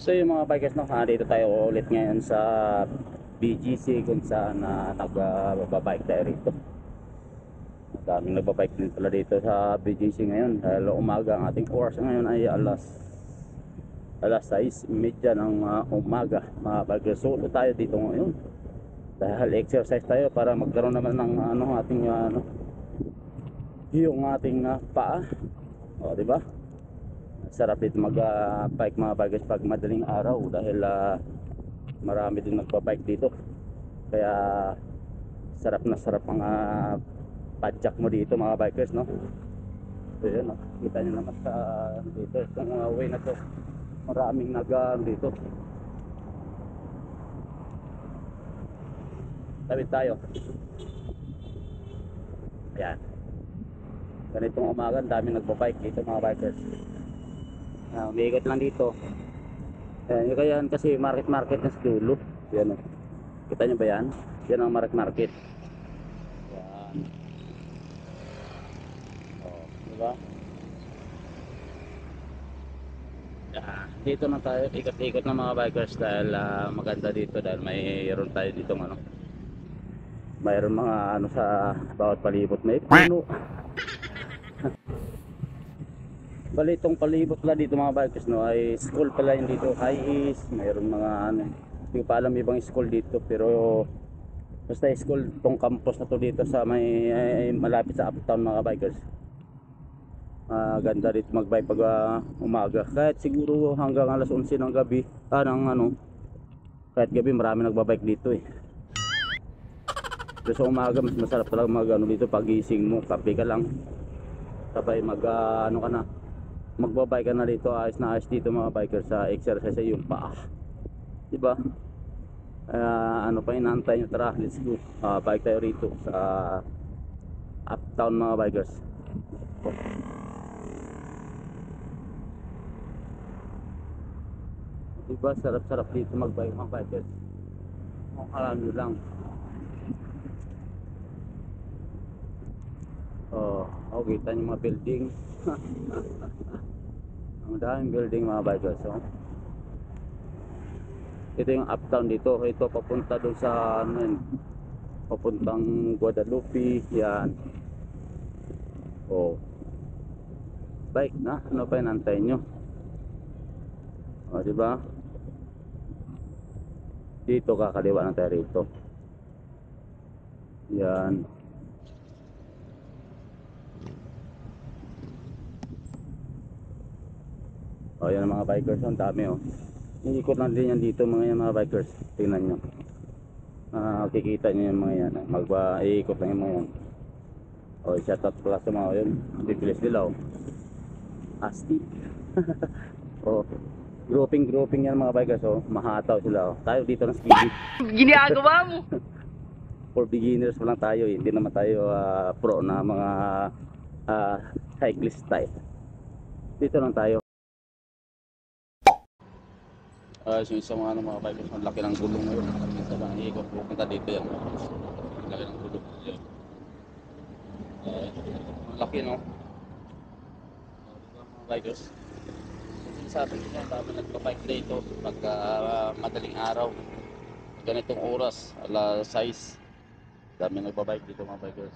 So yung mga bikers, no, dito tayo ulit ngayon sa BGC kung saan nagbabike tayo rito. Daming nagbabike din pala dito sa BGC ngayon dahil umaga. Ang ating oras ngayon ay alas 6:30 ng umaga. Mga bikers, solo tayo dito ngayon dahil exercise tayo para magkaroon naman ng ating yung ating paa. O, di ba? Sarap dito mag-bike mga bikers pag madaling araw dahil marami din nagbabike dito. Kaya sarap na sarap ang padjak mo dito mga bikers, no? So yun, no? Kita nyo naman sa dito itong way na to, maraming dito. Tawid tayo. Ayan, ganitong umaga daming nagbabike dito mga bikers. Umiikot lang dito. Ayan, yung kaya kasi market na sa dulo. Yan, oh. Kita nyo ba yan? Yan ang market. Yan. Oh, diba? Dito na tayo ikot-ikot ng mga bikers dahil maganda dito dahil mayroon tayo dito mayroon mga sa bawat palibot may puno. Bali itong palibot pala dito mga bikers, no, ay school pala yun dito, high east, mayroon mga hindi ko pa alam ibang school dito pero basta school tong campus na to dito sa malapit sa uptown mga bikers. Ganda dito magbike pag umaga kahit siguro hanggang alas 11 ng gabi kahit gabi marami nagbabike dito eh. Pero sa umaga mas masarap talaga dito pagising mo, kape ka lang sabay ka na magbabike ka na dito, ayos na ayos dito mga bikers sa exercise sa yung paa, diba? Pa inaantay nyo, tara let's go, bike tayo rito sa uptown mga bikers. Diba sarap sarap dito magbike mga bikers, kung alam nyo lang. Kita nyo mga building. Ang daming building mga bikers, oh. Ito yung uptown dito, ito papunta doon sa papuntang Guadalupe yan. Bike na, ano pa inantay nyo? Diba? Dito kakaliwa na tayo rito. Yan. Yan ang mga bikers, ang dami oh. Iikot lang din yan dito mga bikers. Tingnan nyo. Kikita nyo yung mga yan. Iikot lang yung mga yan. Shout out pala sa mga yun. Bibilis nila oh. Asti. Grouping yan mga bikers oh. Mahataw sila oh. Tayo dito ng skiddy. Ginagawa mo. For beginners pa lang tayo eh. Hindi naman tayo pro na mga cyclist type. Dito lang tayo. So yung sa mga bikers, ang laki ng gulong ngayon. Minsan lang iikot pupunta dito yan. Ang laki ng gulong. Ang laki no. Mga bikers. Sabi ko na dami nagbabike dito pag madaling araw. Ganitong oras, alas 6. Dami nagbabike dito mga bikers.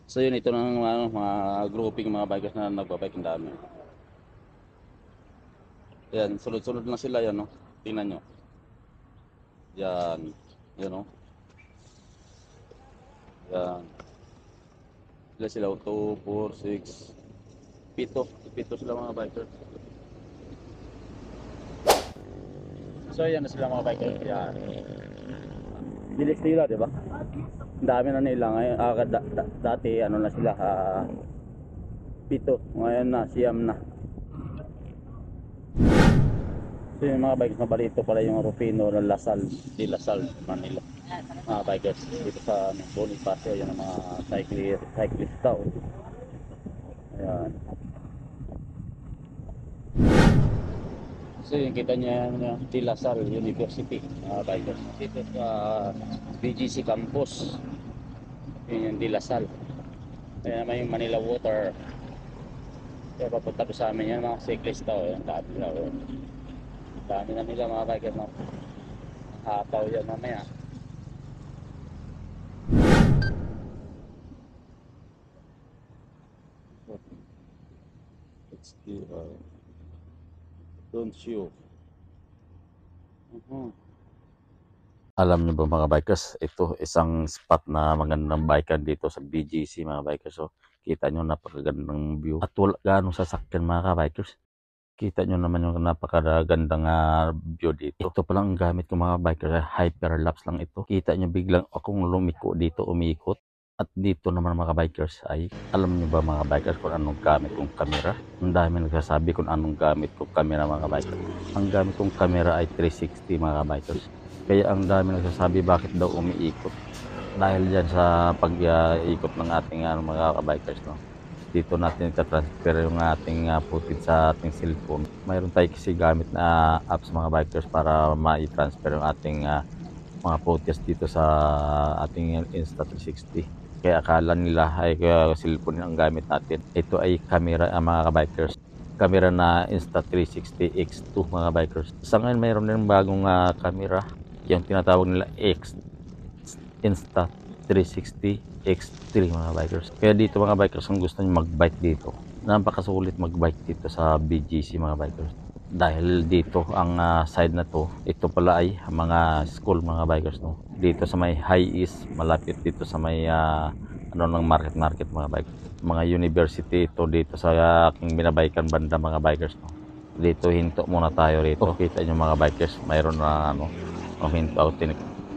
So yun, ito ng mga grouping mga bikers na nagbabike, ang dami. Yan, sunod-sunod na sila yan, no? Tingnan nyo. Yan, yan, no? Yan. Sila 2, 4, 6, 7 sila mga bikers. So yan na sila mga bikers. Yan. Bilis nila, di ba? Ang dami na nila ngayon. Dati na sila 7, ngayon na siyam na. So yung mga bikers na balito pala yung Rufino ng de La Salle, Manila. Mga bikers dito sa Bonifacio, yan ang mga cyclist daw. Ayan. So yung kita niya yung De La Salle University, mga bikers. Dito sa BGC campus, yun yung De La Salle. Kaya naman yung Manila Water. Kaya papunta ko sa amin yan mga cyclist daw. Ang dami na. Dami na nila mga biker no. Ang hataw yan mamaya. It's the don't you. Alam niyo ba mga bikers, ito isang spot na magandang biker dito sa BGC mga bikers. So, kita nyo napakagandang view. At wala ganong sasakyan mga bikers. Kita nyo naman yung napakagandang view dito. Ito palang ang gamit ko mga bikers, hyperlapse lang ito. Kita nyo biglang akong lumiko dito, umiikot. At dito naman mga bikers ay, alam nyo ba mga bikers kung anong gamit kong kamera? Ang dami nagsasabi kung anong gamit kong kamera mga bikers. Ang gamit kong kamera ay 360 mga bikers. Kaya ang dami nagsasabi bakit daw umiikot. Dahil dyan sa pag-ikot ng ating mga bikers. No? Dito natin itatransfer yung ating footage sa ating cellphone. Mayroon tayo kasi gamit na apps mga bikers para ma-transfer yung ating mga footage dito sa ating Insta360. Kaya akala nila ay cellphone ang gamit natin. Ito ay camera mga bikers. Camera na Insta360 X2 mga bikers. Sa ngayon mayroon din bagong camera yung tinatawag nila Insta360 X3 mga bikers. Kaya dito mga bikers kung gusto nyo mag-bike dito, napakasulit mag-bike dito sa BGC mga bikers. Dahil dito ang side na to, ito pala ay mga school mga bikers no. Dito sa may High East, malapit dito sa may ano ng market mga bikers. Mga university ito dito sa aking binabaykan banda mga bikers no. Dito hinto muna tayo rito. Kita nyo mga bikers, mayroon na ano, hinto ako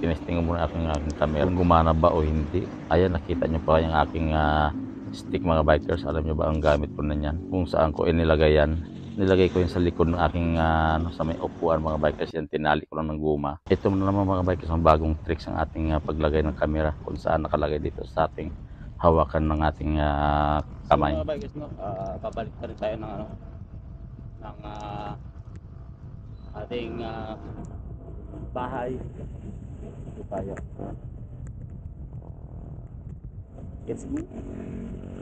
tinesting muna aking camera kung gumana ba o hindi. Ayan, nakita nyo pa yung aking stick mga bikers. Alam nyo ba ang gamit ko na yan? Kung saan ko inilagay yan? Nilagay ko yun sa likod ng aking sa may upuan mga bikers. Yan, tinali ko lang ng guma. Ito naman mga bikers, ang bagong tricks ang ating paglagay ng camera kung saan nakalagay dito sa ating hawakan ng ating kamay. So mga bikers, no? Babalik pa rin tayo ng ano ng ating bahay. Ito tayo. Let's go.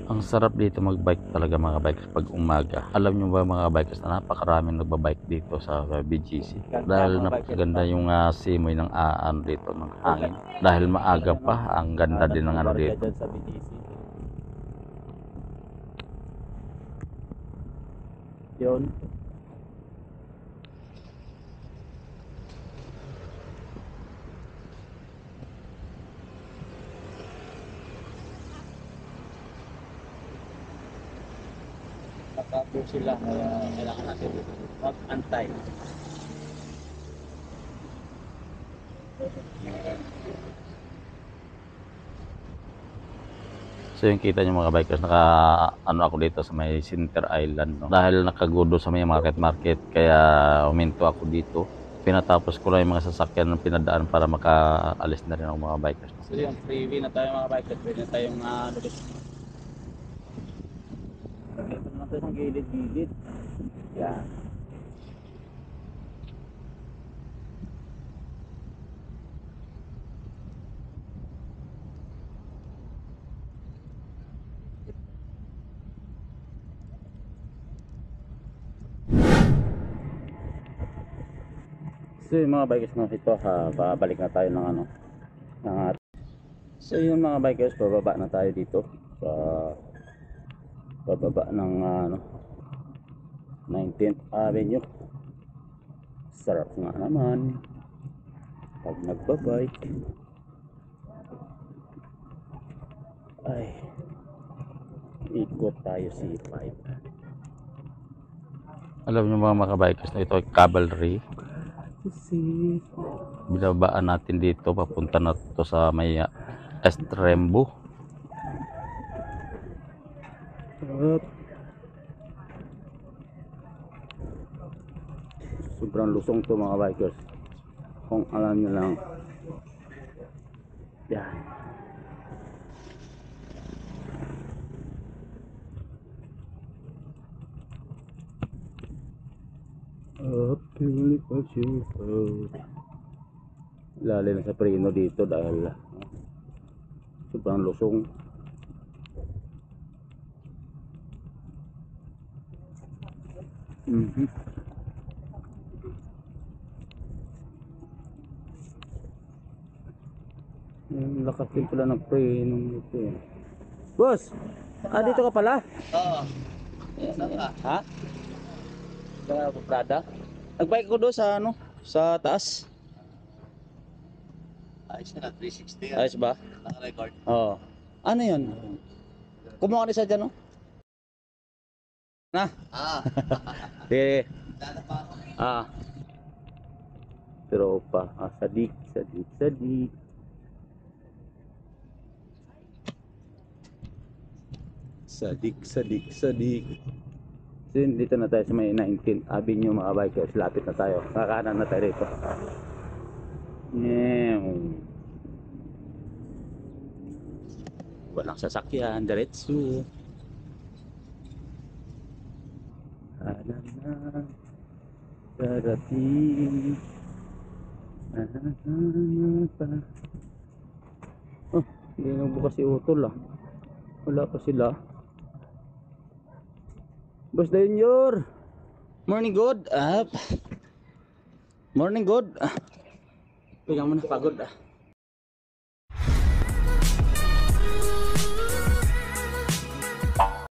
Ang sarap dito mag-bike talaga mga bikers pag umaga. Alam nyo ba mga bikers na napakaraming nagbabike dito sa BGC. Dahil napakaganda yung simoy ng ano dito ng hangin. Dahil maaga pa, ang ganda din ng ano dito. Sa BGC. Yun. Nakapos sila kaya kailangan natin mag-antay. So yung kita nyo mga bikers, naka ano ako dito sa may Center Island no? Dahil nakagudo sa may market kaya uminto ako dito. Pinatapos ko lang yung mga sasakyan ng pinadaan para makaalis na rin ang mga bikers no? So yung freeway na tayo mga bikers, pwede na tayong lubis. Ito naman tayo sa gilid-gilid. Yan. So yung mga bikers na ito, babalik na tayo ng ano ng so yung mga bikers, bababa na tayo dito sa bababa ng ano 19th Avenue. Sarap nga naman pag nagbabike. Ay, ikot tayo C5. Alam nyo mga bikers na ito ay cavalry. Binabaan natin dito, papunta na to sa may Estrembo. Sobrang lusong to mga bikers, kung alam nyo lang. Yan. Lalo na sa preno dito dahil sobrang lusong. Mhm. Yung lakas din pala ng pre nung ito eh. Boss! Ah, dito ka pala? Oo. Saan ka? Ha? Sa Prada? Nagbike ko doon sa ano? Sa taas. Ayos na, 360 yan. Ayos ba? Naka-record. Oo. Ano yun? Kumuha ka rin sa dyan, no? Na? Ah, Di. dala pa ako. Ah. Tropa. Ah, sadik, sadik, sadik. Sadik, sadik, sadik. So yun, dito na tayo sa may 19 Avenue mga bikers. Lapit na tayo. Kakanan na tayo rito. Walang sasakyan. Diretso. Alam na. Darating. Pa. Oh, hindi nagbukas si Utol ah. Wala pa sila. Boss Danger. Morning good. Morning good. Pegang mo na pagod ah.